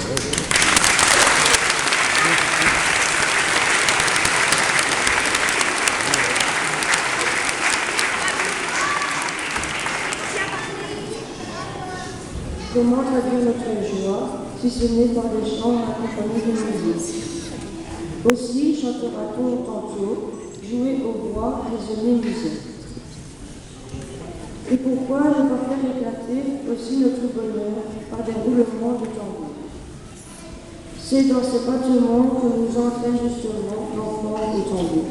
Comment traduire notre joie, si ce n'est par des chants accompagnés de musique? Aussi chantera-t-on tantôt, jouer au bois, résonner musique. Et pourquoi ne pas faire éclater aussi notre bonheur par des roulements de tambour? C'est dans ces battements que nous entraîne justement l'enfant au tambour.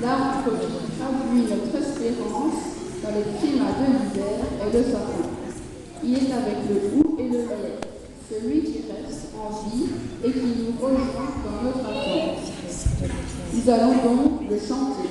L'arbre qui traduit notre espérance dans les climats de l'hiver est le sapin. Il est avec le hou et le lait, celui qui reste en vie et qui nous rejoint dans notre attente. Nous allons donc le chanter.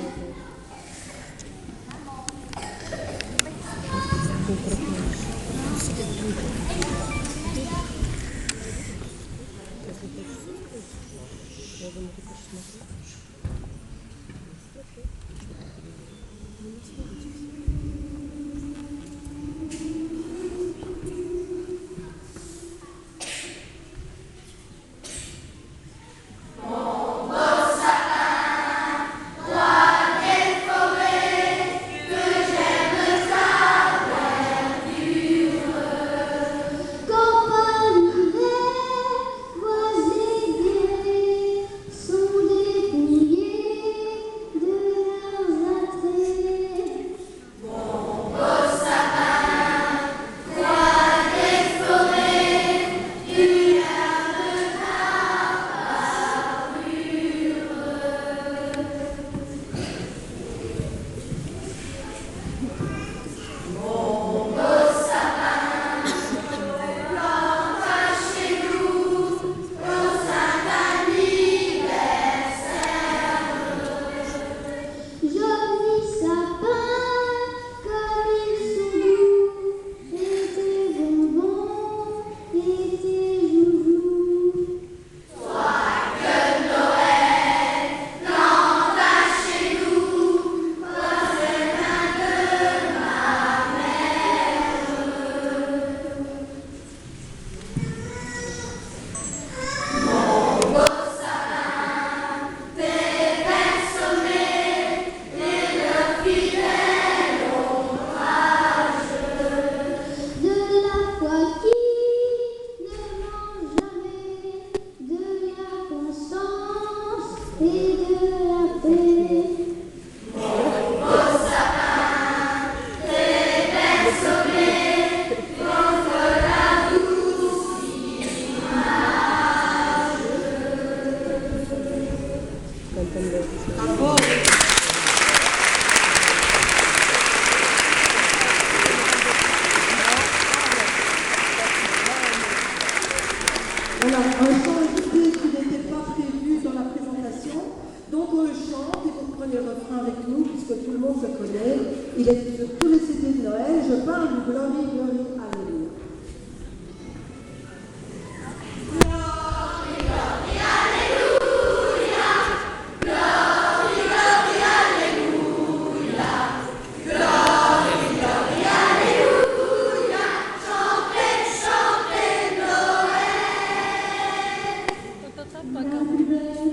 nous, puisque tout le monde le connaît. Il est sur tous les CD de Noël. Je parle du Glory, Glory, Hallelujah.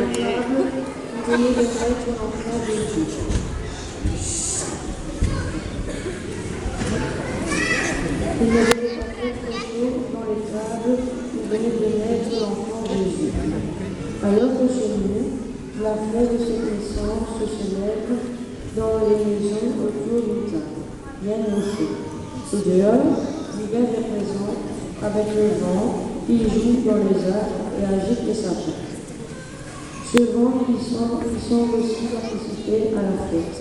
table, vous venez de mettre l'enfant Jésus. Il ne devait pas faire trop chaud dans les tables, vous venez de mettre l'enfant Jésus. Alors que chez nous, la fleur de cette naissance se lève dans les maisons autour d'une table, bien au chaud. Et dehors, l'hiver est présent, avec le vent, qui joue dans les arbres et agite les sapins. Ce vent qui semble aussi participer à la fête.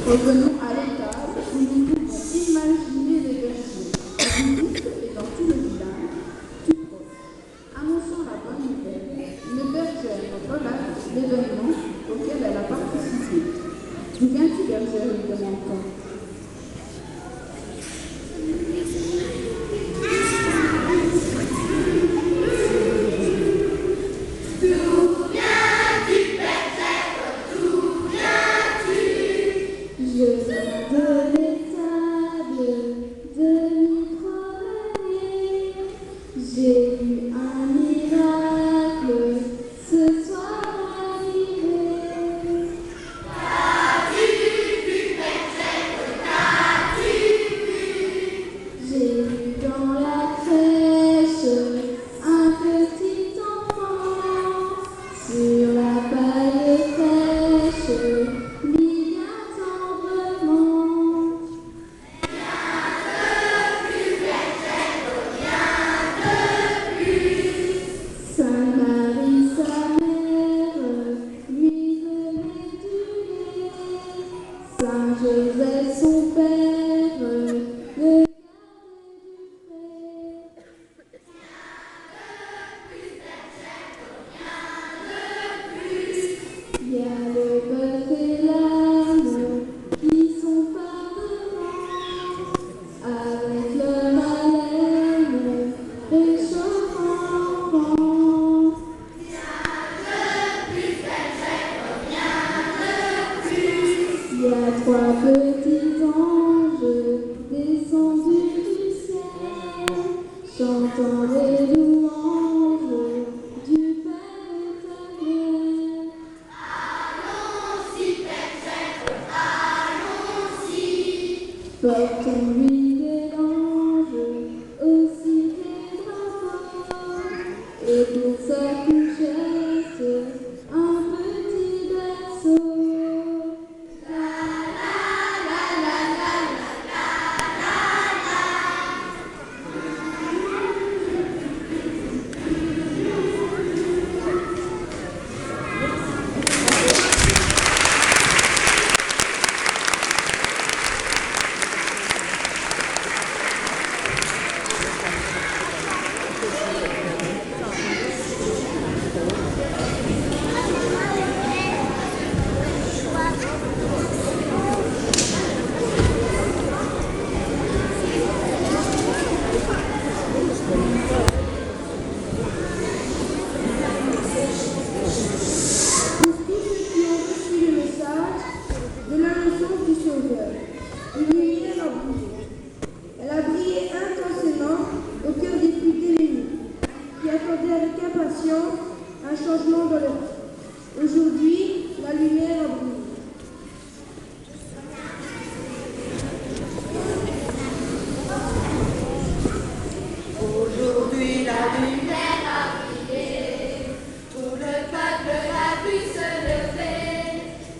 Revenons à l'étable où nous pouvons imaginer les bergers, musique et dans tout le village, tout proche. Annonçant la bonne nouvelle, une bergère relate l'événement auquel elle a participé. D'où viens-tu, bergère, lui demande-t-on. As-tu vu y a trois petits anges descendus du ciel, chantant les louanges du Père éternel. Allons-y, Père, allons-y. Portons-lui des langes, aussi des drapeaux, et pour sa couchette, un petit berceau. Un changement dans leur vie. Aujourd'hui, la lumière a brillé. Aujourd'hui, la lumière a brillé. Tout le peuple a pu se lever.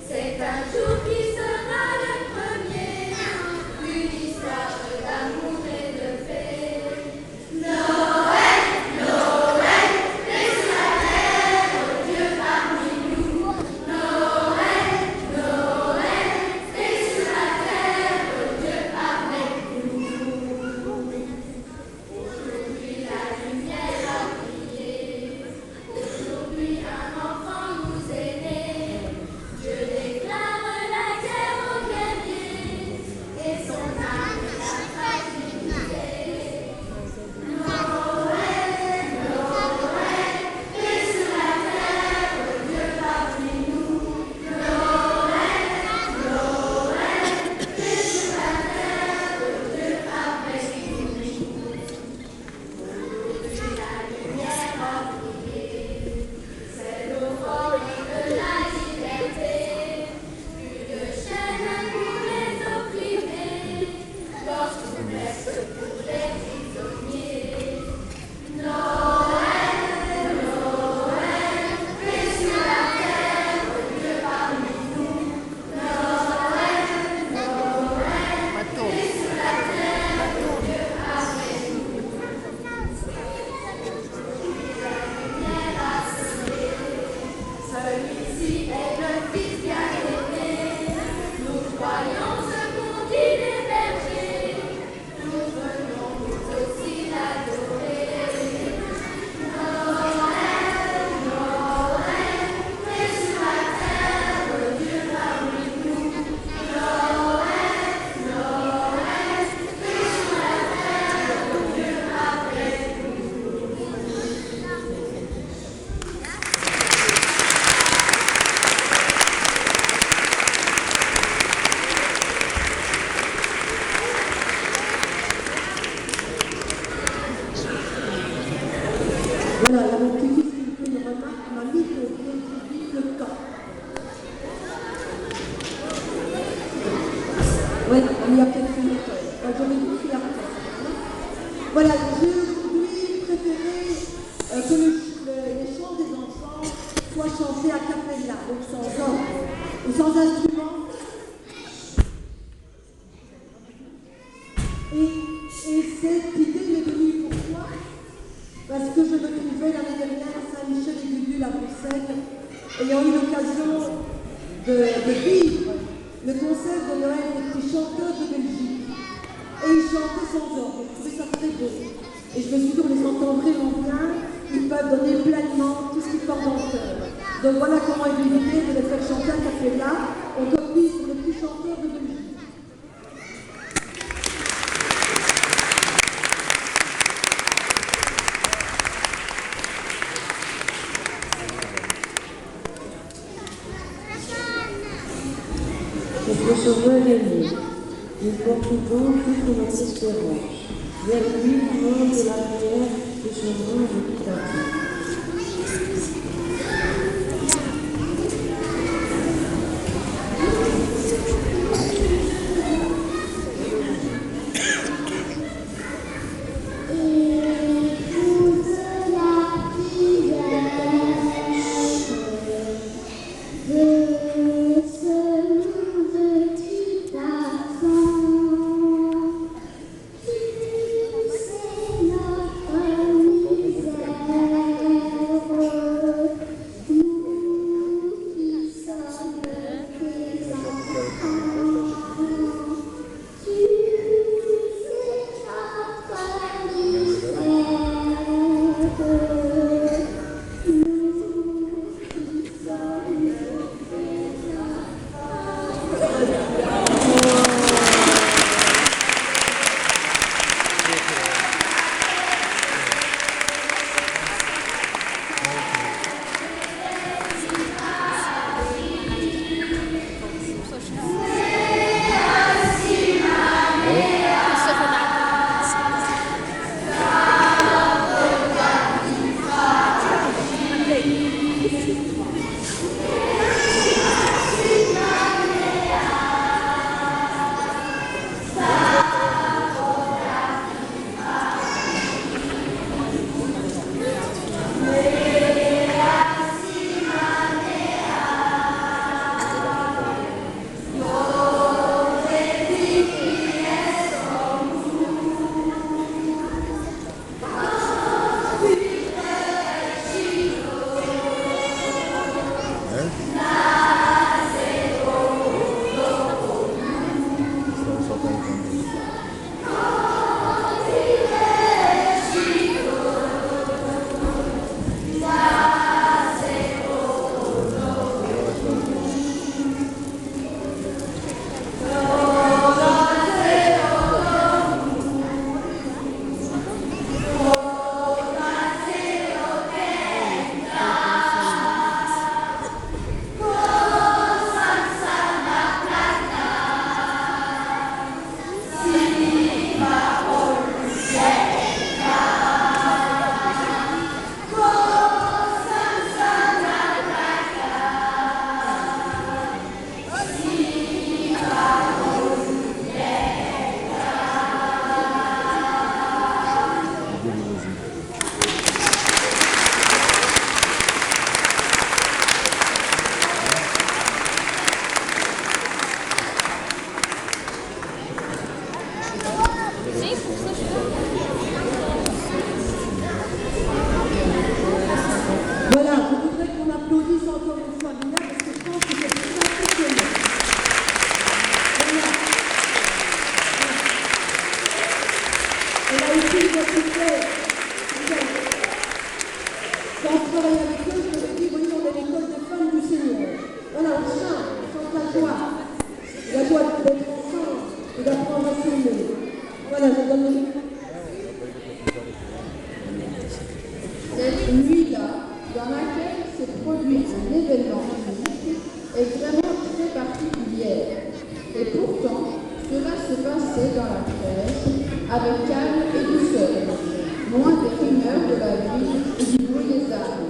C'est un jour qui sera le premier. Une histoire d'amour et de paix. Noël, Noël, paix sur la terre, oh Dieu parmi nous. Noël, Noël, paix sur la terre, oh Dieu parmi nous. Aujourd'hui la lumière a brillé. Aujourd'hui un enfant nous est né. Dieu déclare la guerre aux guerriers et son âme la fragilité. Noël, Noël, paix sur la terre, oh Dieu parmi nous. Noël, Noël, paix sur la terre, oh Dieu parmi nous. Aujourd'hui la lumière a brillé. C'est l'aurore de la liberté. Plus de chaînes pour les opprimés. Lorsqu'on reste pour les prisonniers. Noël, Noël, paix sur la terre, oh Dieu parmi nous. Noël, Noël, paix sur la terre, oh Dieu parmi nous. Lumière a sonné. Celui-ci est le Fils bien-aimé. Nous croyons ce qu'ont dit les bergers. Nous venons nous aussi l'adorer. Noël, Noël, paix sur la terre, oh Dieu parmi nous. Noël, Noël, paix sur la terre, oh Dieu parmi nous. Voilà, il y a mon petit-fils qui me fait une remarque, m'a mis qu'on vite le temps. Oui, on y a quelques minutes. J'aurais dû faire ça. Voilà, j'ai aujourd'hui préféré que les chants des enfants soient chantés a cappella, donc sans ordre ou sans instrument. Et cette idée m'est venue pourquoi? Parce que je me trouvais l'année dernière à Saint-Michel-et-Gudule à Bruxelles, ayant eu l'occasion de vivre le concert de Noël des petits chanteurs de Belgique. Et ils chantaient sans ordre, je trouvais ça très beau. Et je me suis dit, on les entend vraiment bien, ils peuvent donner pleinement tout ce qu'ils portent dans le cœur. Donc voilà comment est venue l'idée de les faire chanter à cappella. On copie sur les petits chanteurs de Belgique. Notre Sauveur est né. Nous portons donc toute notre espérance. Vers lui, monde de la prière de ce monde équitatif. Cette nuit-là, dans laquelle s'est produit un événement unique, est vraiment très particulière. Et pourtant, cela se passait dans la presse avec calme et douceur, loin des rumeurs de la ville et du bruit des armes.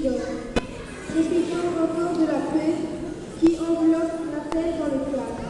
dort, profitant encore de la paix qui enveloppe la terre dans le calme.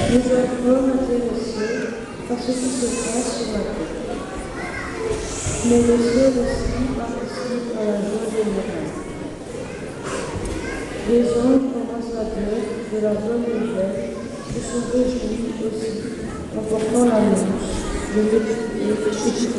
Nous avons intéressés par ce qui se passe sur la terre. Mais le ciel aussi participe à la joie générale. Les anges ambassadeurs de la bonne nouvelle se sont réjouis aussi en portant l'annonce de multiplier Christ.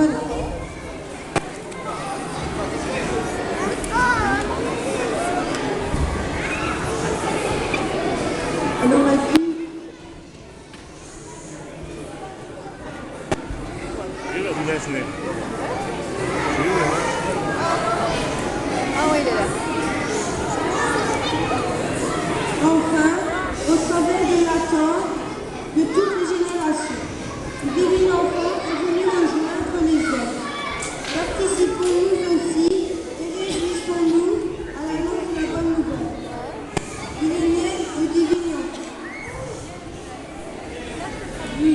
Voilà. Alors la fille, enfin, au travers de l'attente de toutes les générations, le divin enfant est venu rejoindre les hommes. Participons-nous aussi et réjouissons-nous à l'annonce de la bonne nouvelle. Il est né le divin enfant. Oui.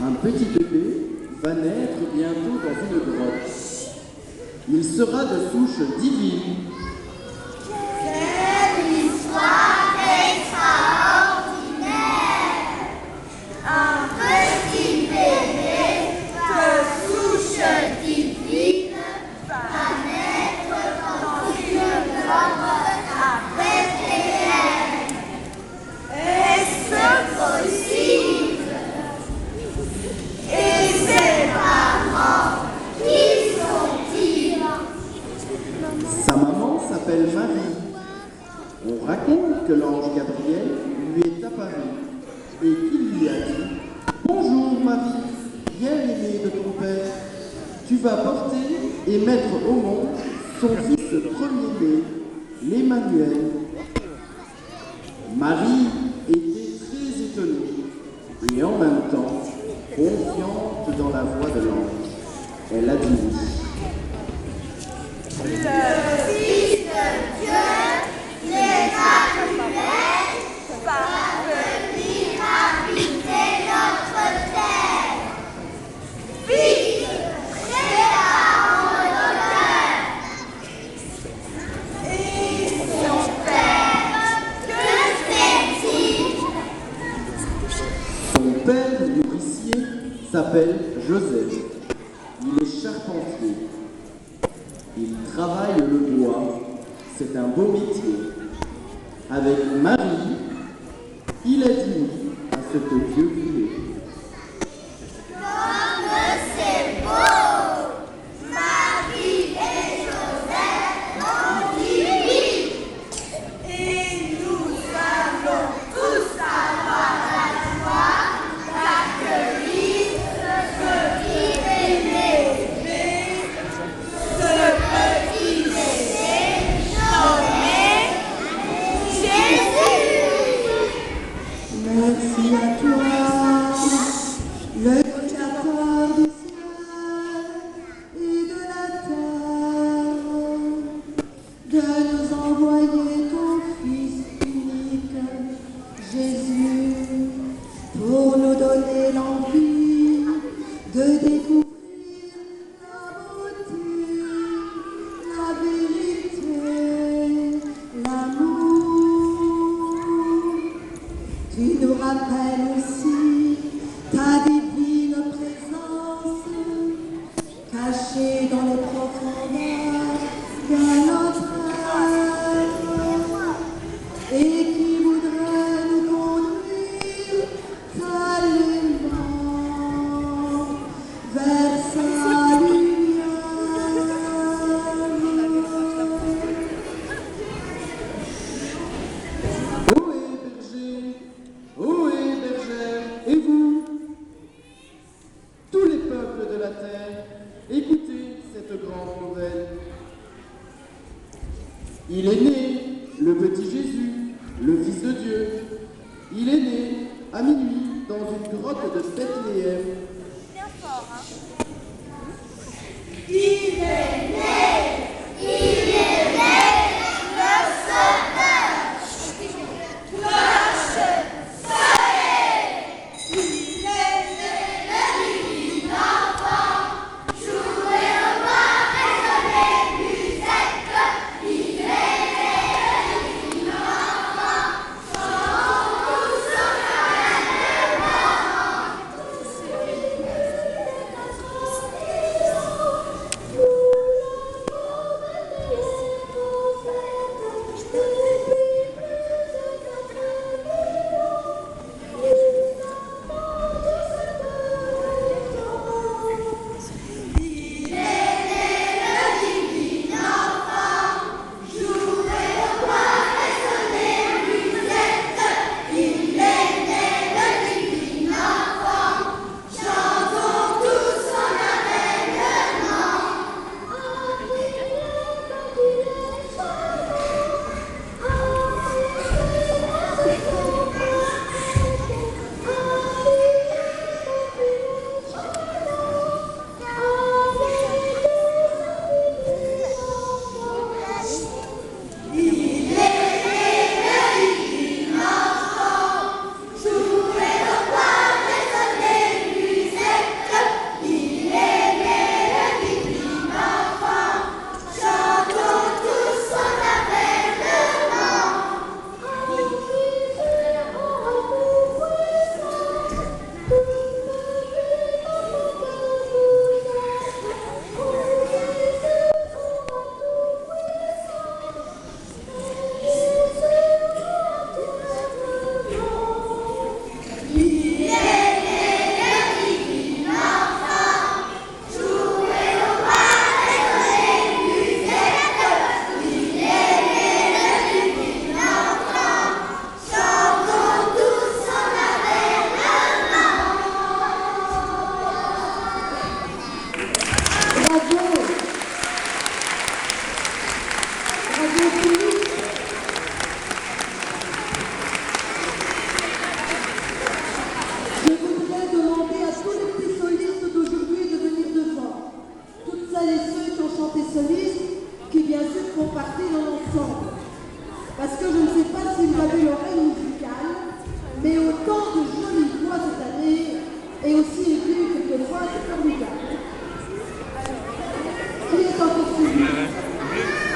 Un petit bébé va naître bientôt dans une grotte. Il sera de souche divine. Quelle histoire extraordinaire! Un petit bébé de souche divine va naître dans une grotte à Bethléem. Est-ce possible? Et ses parents, qui sont-ils? Sa maman s'appelle Marie. On raconte que l'ange Gabriel lui est apparu et qu'il lui a dit « Bonjour Marie, bien-aimée de ton père, tu vas porter et mettre au monde son fils premier-né, l'Emmanuel. » Marie était très étonnée et en même temps confiante dans la voix de l'ange. Elle a dit oui. Le Fils de Dieu, l'Emmanuel, va venir habiter notre terre. Vite, préparons nos cœurs. Et son père, que fait-il? Son père nourricier s'appelle Joseph. Il est charpentier. Il travaille le bois. C'est un beau métier. Avec Marie, il a dit oui à ce que Dieu voulait. Comme c'est beau! Marie et Joseph ont dit oui. Et nous allons tous avoir la joie d'accueillir ce petit bébé. Ce petit bébé nommé Jésus. merci à toi, le Créateur du ciel et de la terre, de nous envoyer ton Fils unique, Jésus, pour nous donner l'envie de découvrir la beauté, la vérité, l'amour. qui nous rappelle aussi ta divine présence, cachée dans les profondeurs de notre âme, et qui voudrait nous conduire saluement vers sa lumière. Ohé bergère, et vous, tous les peuples de la terre, écoutez cette grande nouvelle. Il est né, le petit Jésus, le Fils de Dieu. Il est né à minuit dans une grotte de Bethléem. Je voudrais demander à tous les petits solistes d'aujourd'hui de venir devant. Toutes celles et ceux qui ont chanté soliste, qui bien sûr font partie de l'ensemble. Parce que je ne sais pas si vous avez l'oreille musicale, mais autant de jolies voix cette année, et aussi aiguës quelquefois, c'est formidable. Qui est encore suivi?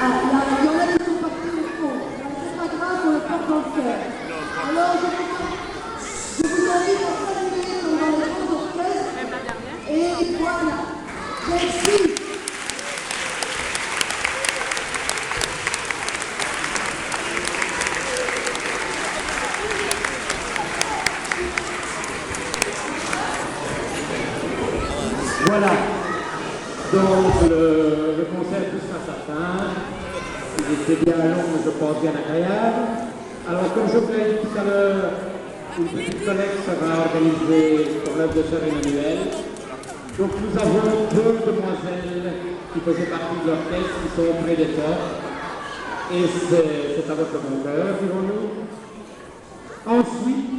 Ah, il y en a qui sont partis au fond. C'est pas grave, on le porte dans le cœur. Alors, je vous invite à saluer comme dans les grands orchestres. Et voilà. Merci. Voilà. Donc le concert touche à sa fin. Il était bien long, mais je pense bien agréable. Alors comme je vous l'ai dit tout à l'heure, une petite collecte sera organisée pour l'œuvre de Sœur Emmanuel. Donc nous avons deux demoiselles qui faisaient partie de l'orchestre qui sont auprès des portes. Et c'est à votre bon cœur, dirons-nous. Ensuite,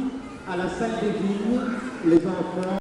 à la salle des vignes, les enfants